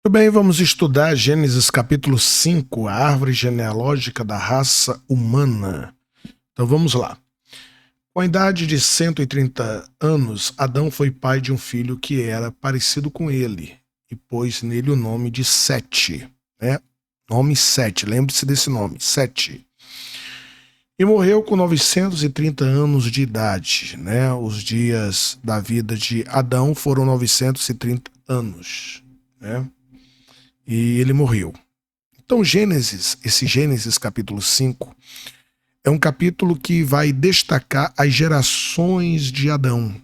Muito bem, vamos estudar Gênesis capítulo 5, a árvore genealógica da raça humana. Então vamos lá. Com a idade de 130 anos, Adão foi pai de um filho que era parecido com ele e pôs nele o nome de Sete, né? Nome Sete, lembre-se desse nome, Sete. E morreu com 930 anos de idade, né? Os dias da vida de Adão foram 930 anos, né? E ele morreu. Então esse Gênesis capítulo 5, é um capítulo que vai destacar as gerações de Adão,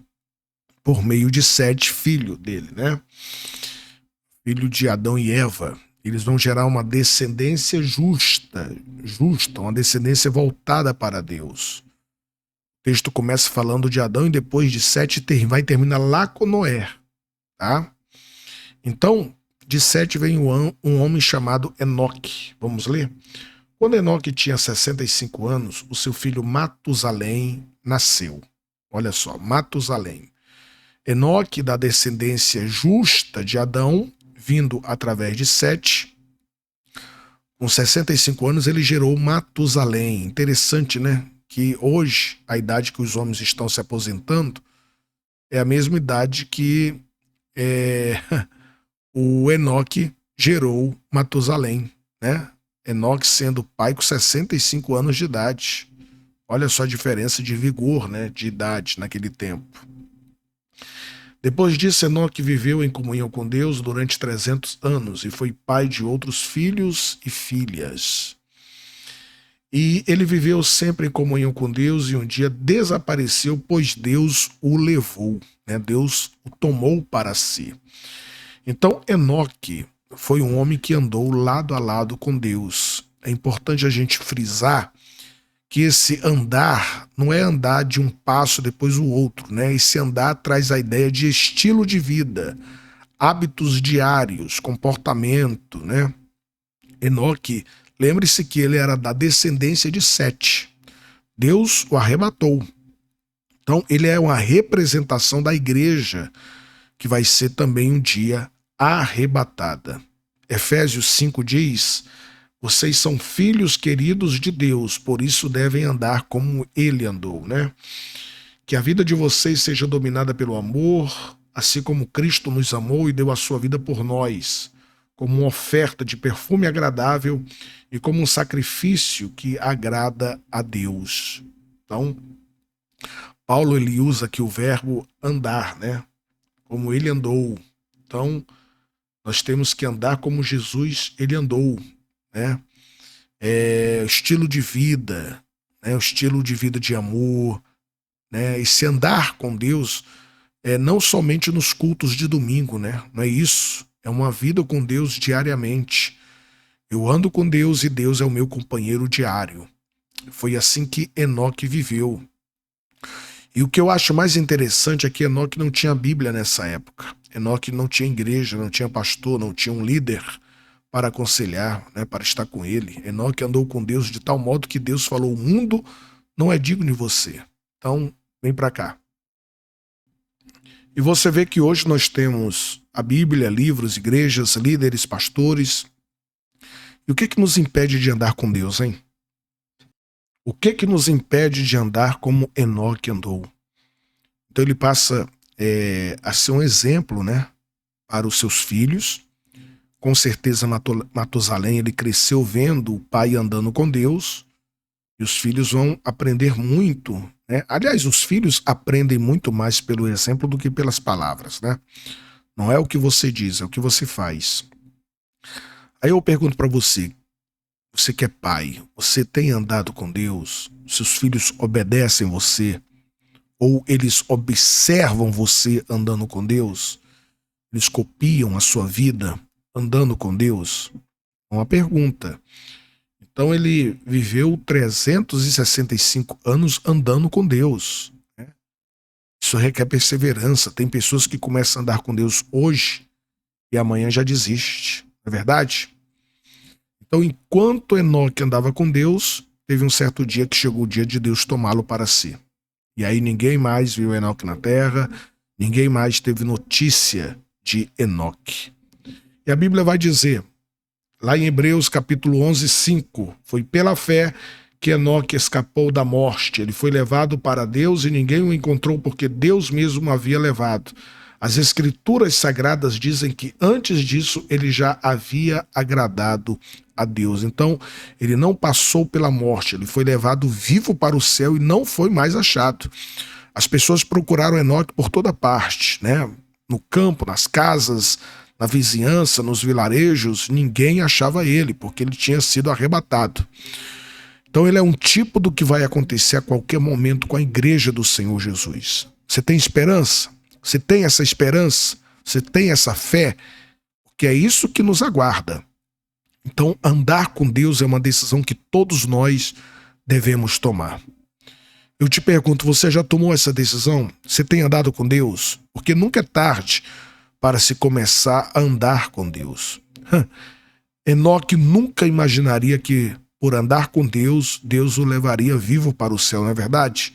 por meio de Sete, filho dele, né? Filho de Adão e Eva. Eles vão gerar uma descendência justa, uma descendência voltada para Deus. O texto começa falando de Adão e depois de Sete vai terminar lá com Noé, tá? Então, de Sete vem um homem chamado Enoque. Vamos ler? Quando Enoque tinha 65 anos, o seu filho Matusalém nasceu. Olha só, Matusalém. Enoque, da descendência justa de Adão, vindo através de Sete. Com 65 anos, ele gerou Matusalém. Interessante, né? Que hoje, a idade que os homens estão se aposentando é a mesma idade que o Enoque gerou Matusalém, né? Enoque sendo pai com 65 anos de idade. Olha só a diferença de vigor, né? De idade naquele tempo. Depois disso, Enoque viveu em comunhão com Deus durante 300 anos e foi pai de outros filhos e filhas. E ele viveu sempre em comunhão com Deus e um dia desapareceu, pois Deus o levou, né? Deus o tomou para si. Então, Enoque foi um homem que andou lado a lado com Deus. É importante a gente frisar que esse andar não é andar de um passo depois o outro, né? Esse andar traz a ideia de estilo de vida, hábitos diários, comportamento, né? Enoque, lembre-se que ele era da descendência de Sete. Deus o arrebatou. Então, ele é uma representação da igreja, que vai ser também um dia arrebatada. Efésios 5 diz: vocês são filhos queridos de Deus, por isso devem andar como ele andou, né? Que a vida de vocês seja dominada pelo amor, assim como Cristo nos amou e deu a sua vida por nós, como uma oferta de perfume agradável e como um sacrifício que agrada a Deus. Então, Paulo ele usa aqui o verbo andar, né? Como ele andou. Então, nós temos que andar como Jesus ele andou, né? Estilo de vida, né? O estilo de vida de amor, né? E se andar com Deus não somente nos cultos de domingo, né? Não é isso. É uma vida com Deus diariamente. Eu ando com Deus e Deus é o meu companheiro diário. Foi assim que Enoque viveu. E o que eu acho mais interessante é que Enoque não tinha Bíblia nessa época. Enoque não tinha igreja, não tinha pastor, não tinha um líder para aconselhar, né, para estar com ele. Enoque andou com Deus de tal modo que Deus falou: o mundo não é digno de você. Então, vem para cá. E você vê que hoje nós temos a Bíblia, livros, igrejas, líderes, pastores. E o que nos impede de andar com Deus, hein? O que nos impede de andar como Enoque andou? Então ele passa a ser um exemplo, né, para os seus filhos. Com certeza Matusalém ele cresceu vendo o pai andando com Deus e os filhos vão aprender muito, né? Aliás, os filhos aprendem muito mais pelo exemplo do que pelas palavras, né? Não é o que você diz, é o que você faz. Aí eu pergunto para você, você que é pai, você tem andado com Deus? Seus filhos obedecem você? Ou eles observam você andando com Deus? Eles copiam a sua vida andando com Deus? É uma pergunta. Então ele viveu 365 anos andando com Deus, né? Isso requer perseverança. Tem pessoas que começam a andar com Deus hoje e amanhã já desiste. Não é verdade? Então, enquanto Enoque andava com Deus, teve um certo dia que chegou o dia de Deus tomá-lo para si. E aí ninguém mais viu Enoque na terra, ninguém mais teve notícia de Enoque. E a Bíblia vai dizer, lá em Hebreus capítulo 11, 5, foi pela fé que Enoque escapou da morte. Ele foi levado para Deus e ninguém o encontrou porque Deus mesmo o havia levado. As escrituras sagradas dizem que antes disso ele já havia agradado a Deus. Então, ele não passou pela morte, ele foi levado vivo para o céu e não foi mais achado. As pessoas procuraram Enoque por toda parte, né? No campo, nas casas, na vizinhança, nos vilarejos, ninguém achava ele, porque ele tinha sido arrebatado. Então ele é um tipo do que vai acontecer a qualquer momento com a igreja do Senhor Jesus. Você tem esperança? Você tem essa esperança? Você tem essa fé? Porque é isso que nos aguarda. Então, andar com Deus é uma decisão que todos nós devemos tomar. Eu te pergunto, você já tomou essa decisão? Você tem andado com Deus? Porque nunca é tarde para se começar a andar com Deus. Enoque nunca imaginaria que, por andar com Deus, Deus o levaria vivo para o céu, não é verdade?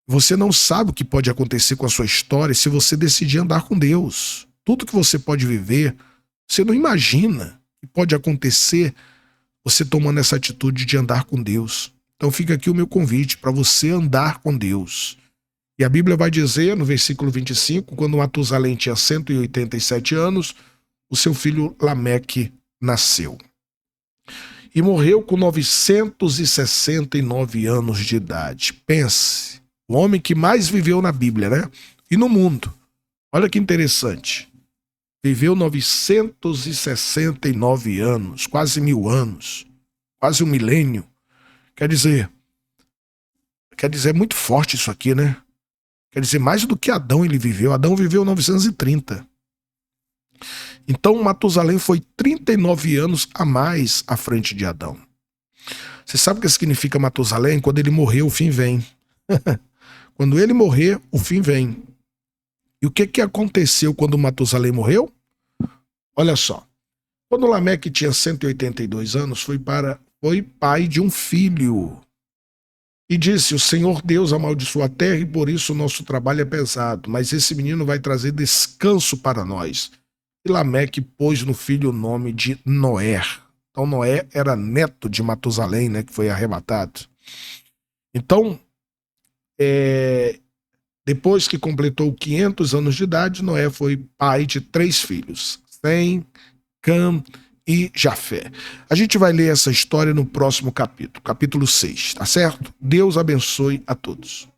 Você não sabe o que pode acontecer com a sua história se você decidir andar com Deus. Tudo que você pode viver, você não imagina que pode acontecer você tomando essa atitude de andar com Deus. Então fica aqui o meu convite para você andar com Deus. E a Bíblia vai dizer, no versículo 25, quando Matusalém tinha 187 anos, o seu filho Lameque nasceu. E morreu com 969 anos de idade. Pense, o homem que mais viveu na Bíblia, né? E no mundo. Olha que interessante. Viveu 969 anos, quase 1000 anos, quase um milênio. Quer dizer, é muito forte isso aqui, né? Quer dizer, mais do que Adão ele viveu. Adão viveu 930. Então Matusalém foi 39 anos a mais à frente de Adão. Você sabe o que significa Matusalém? Quando ele morrer, o fim vem. Quando ele morrer, o fim vem. E o que aconteceu quando Matusalém morreu? Olha só. Quando Lameque tinha 182 anos, foi pai de um filho. E disse, o Senhor Deus amaldiçoou a terra e por isso o nosso trabalho é pesado. Mas esse menino vai trazer descanso para nós. E Lameque pôs no filho o nome de Noé. Então Noé era neto de Matusalém, né, que foi arrebatado. Então, depois que completou 500 anos de idade, Noé foi pai de 3 filhos, Sem, Cam e Jafé. A gente vai ler essa história no próximo capítulo, capítulo 6, tá certo? Deus abençoe a todos.